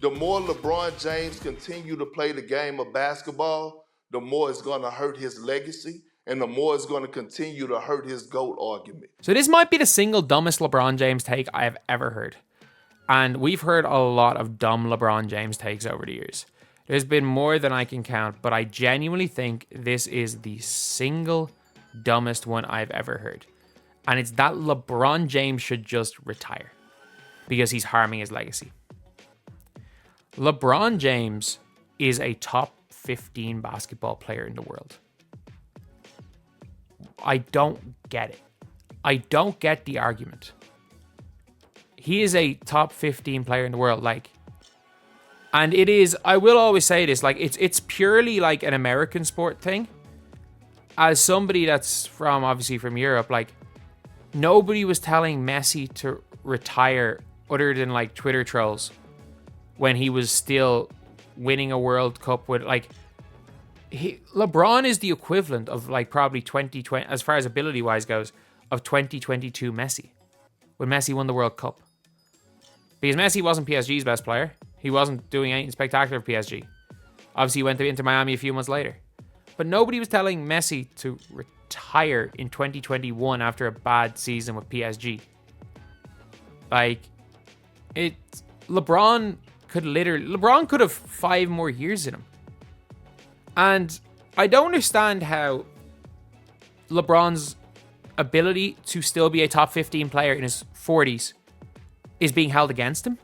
The more LeBron James continue to play the game of basketball, the more it's going to hurt his legacy and the more it's going to continue to hurt his GOAT argument. So this might be the single dumbest LeBron James take I have ever heard. And we've heard a lot of dumb LeBron James takes over the years. There's been more than I can count, but I genuinely think this is the single dumbest one I've ever heard. And it's that LeBron James should just retire because he's harming his legacy. LeBron James is a top 15 basketball player in the world. I don't get it. I don't get the argument. He is a top 15 player in the world, and it is, I will always say this, it's purely like an American sport thing. As somebody that's obviously from Europe, nobody was telling Messi to retire other than Twitter trolls when he was still winning a World Cup with LeBron is the equivalent of probably 2020, as far as ability wise goes, of 2022 Messi when Messi won the World Cup. Because Messi wasn't PSG's best player. He wasn't doing anything spectacular for PSG. Obviously, he went to Inter Miami a few months later. But nobody was telling Messi to retire in 2021 after a bad season with PSG. LeBron could have 5 more years in him. And I don't understand how LeBron's ability to still be a top 15 player in his 40s is being held against him.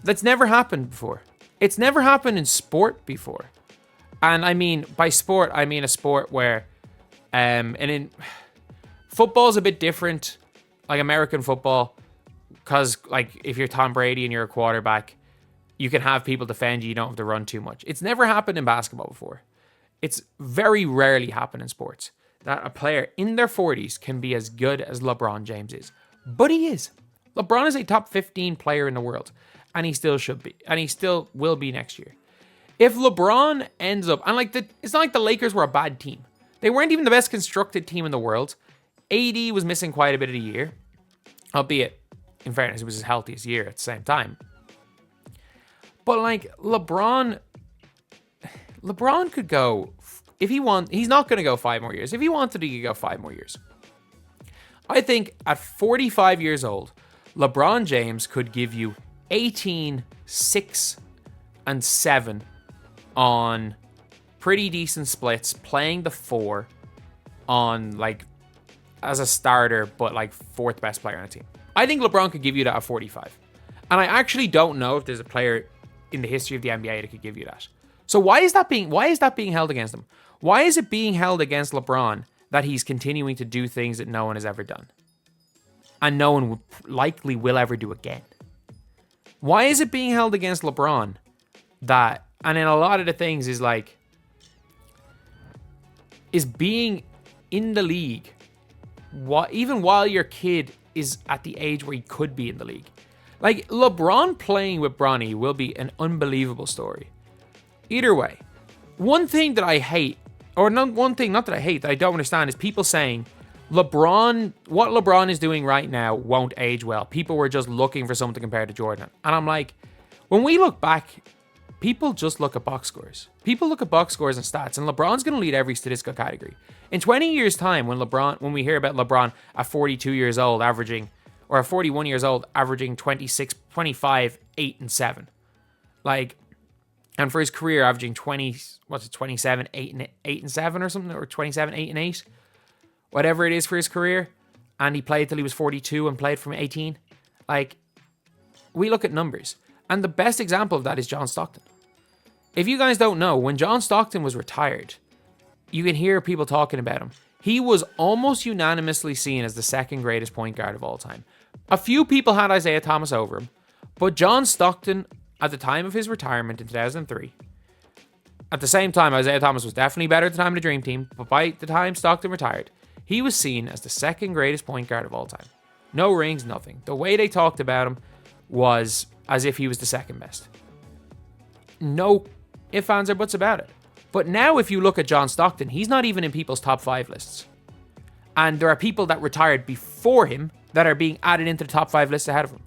That's never happened before. It's never happened in sport before. And I mean, by sport, I mean a sport where, and in football's a bit different, like American football, because if you're Tom Brady and you're a quarterback, you can have people defend you. You don't have to run too much. It's never happened in basketball before. It's very rarely happened in sports that a player in their 40s can be as good as LeBron James is. But he is. LeBron is a top 15 player in the world, and he still should be, and he still will be next year. If LeBron ends up, and it's not like the Lakers were a bad team. They weren't even the best constructed team in the world. AD was missing quite a bit of the year, albeit, in fairness, it was his healthiest year at the same time. But LeBron could go, if he wants, he's not going to go 5 more years. If he wanted to, he could go 5 more years. I think at 45 years old, LeBron James could give you 18, 6, and 7 on pretty decent splits, playing the 4 on as a starter, but 4th best player on the team. I think LeBron could give you that at 45. And I actually don't know if there's a player in the history of the NBA that could give you that. So why is that being held against him? Why is it being held against LeBron that he's continuing to do things that no one has ever done? And no one likely will ever do again. Why is it being held against LeBron that, and in a lot of the things is being in the league, even while your kid is at the age where he could be in the league. LeBron playing with Bronny will be an unbelievable story. Either way, one thing that I hate, or not that I hate, that I don't understand is people saying what LeBron is doing right now won't age well. People were just looking for something to compare to Jordan. And I'm when we look back, people just look at box scores. People look at box scores and stats, and LeBron's going to lead every statistical category. In 20 years' time, when we hear about LeBron at 42 years old averaging, or at 41 years old averaging 26, 25, 8, and 7. And for his career averaging 27, 8 and 7 or something, or 27, 8 and 8. Whatever it is for his career, and he played till he was 42 and played from 18. We look at numbers, and the best example of that is John Stockton. If you guys don't know, when John Stockton was retired, you can hear people talking about him. He was almost unanimously seen as the 2nd greatest point guard of all time. A few people had Isaiah Thomas over him, but John Stockton, at the time of his retirement in 2003, at the same time, Isaiah Thomas was definitely better at the time of the Dream Team, but by the time Stockton retired, he was seen as the 2nd greatest point guard of all time. No rings, nothing. The way they talked about him was as if he was the 2nd best. No ifs, ands, or buts about it. But now if you look at John Stockton, he's not even in people's top 5 lists. And there are people that retired before him that are being added into the top 5 lists ahead of him.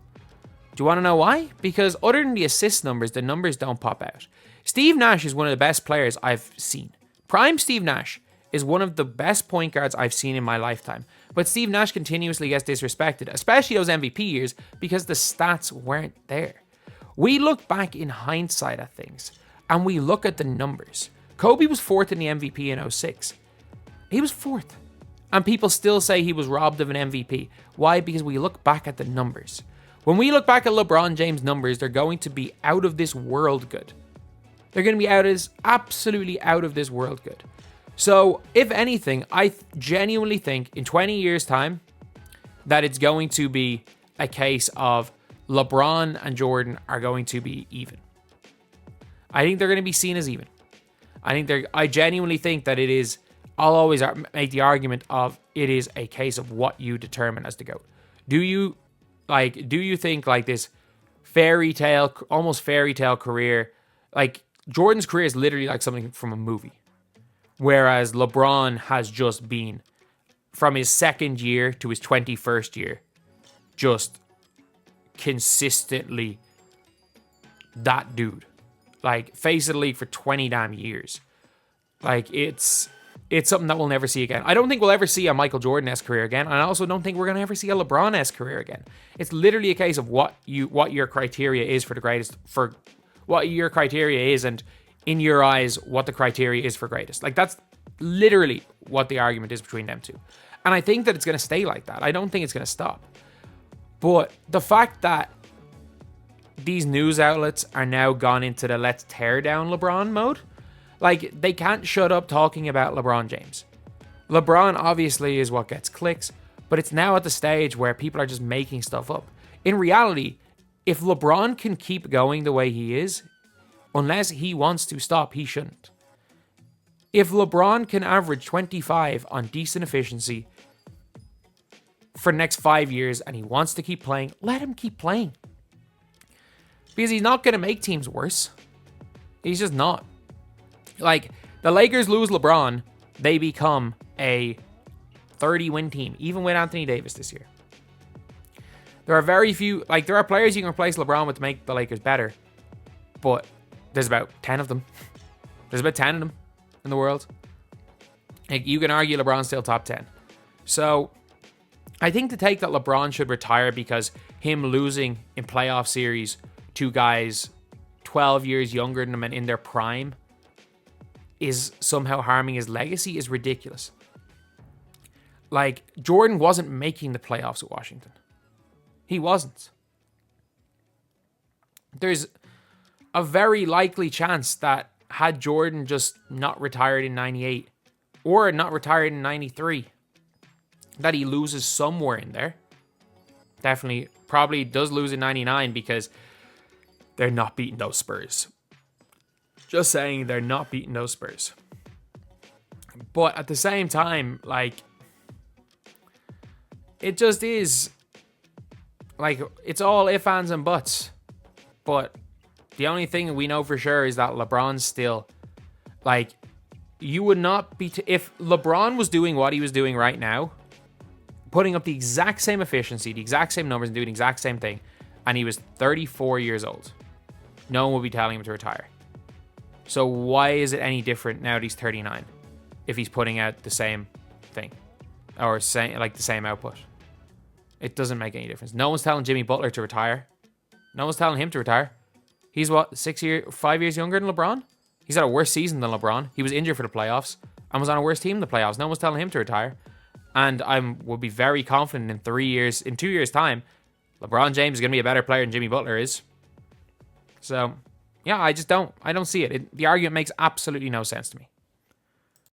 Do you want to know why? Because other than the assist numbers, the numbers don't pop out. Steve Nash is one of the best players I've seen. Prime Steve Nash is one of the best point guards I've seen in my lifetime. But Steve Nash continuously gets disrespected, especially those MVP years, because the stats weren't there. We look back in hindsight at things, and we look at the numbers. Kobe was 4th in the MVP in 06. He was 4th. And people still say he was robbed of an MVP. Why? Because we look back at the numbers. When we look back at LeBron James' numbers, they're going to be out of this world good. They're going to be absolutely out of this world good. So, if anything, I genuinely think in 20 years' time that it's going to be a case of LeBron and Jordan are going to be even. I think they're going to be seen as even. I genuinely think that it is. I'll always make the argument of it is a case of what you determine as the GOAT. Do you think like this almost fairy tale career, like Jordan's career is literally like something from a movie, whereas LeBron has just been from his second year to his 21st year, just consistently that dude, like face of the league for 20 damn years. Like it's something that we'll never see again. I don't think we'll ever see a Michael Jordan-esque career again. And I also don't think we're going to ever see a LeBron-esque career again. It's literally a case of what your criteria is for the greatest, for what your criteria is, and in your eyes, what the criteria is for greatest. Like that's literally what the argument is between them two. And I think that it's going to stay like that. I don't think it's going to stop. But the fact that these news outlets are now gone into the let's tear down LeBron mode, like, they can't shut up talking about LeBron James. LeBron obviously is what gets clicks, but it's now at the stage where people are just making stuff up. In reality, if LeBron can keep going the way he is, unless he wants to stop, he shouldn't. If LeBron can average 25 on decent efficiency for the next 5 years and he wants to keep playing, let him keep playing. Because he's not going to make teams worse. He's just not. Like, the Lakers lose LeBron, they become a 30-win team, even with Anthony Davis this year. There are very few, like, there are players you can replace LeBron with to make the Lakers better, but there's about 10 of them. There's about 10 of them in the world. Like, you can argue LeBron's still top 10. So, I think the take that LeBron should retire because him losing in playoff series to guys 12 years younger than him and in their prime is somehow harming his legacy is ridiculous. Like, Jordan wasn't making the playoffs at Washington. He wasn't. There's a very likely chance that had Jordan just not retired in 98 or not retired in 93, that he loses somewhere in there. Definitely, probably does lose in 99 because they're not beating those Spurs. Just saying, they're not beating those Spurs. But at the same time, like, it just is, like, it's all ifs, ands, and buts. But the only thing we know for sure is that LeBron's still, like, you would not be, if LeBron was doing what he was doing right now, putting up the exact same efficiency, the exact same numbers, and doing the exact same thing, and he was 34 years old, no one would be telling him to retire. So why is it any different now that he's 39 if he's putting out the same thing or like the same output? It doesn't make any difference. No one's telling Jimmy Butler to retire. No one's telling him to retire. He's what, 5 years younger than LeBron? He's had a worse season than LeBron. He was injured for the playoffs and was on a worse team in the playoffs. No one's telling him to retire. And I will be very confident in 2 years' time, LeBron James is going to be a better player than Jimmy Butler is. So, yeah, I don't see it. The argument makes absolutely no sense to me.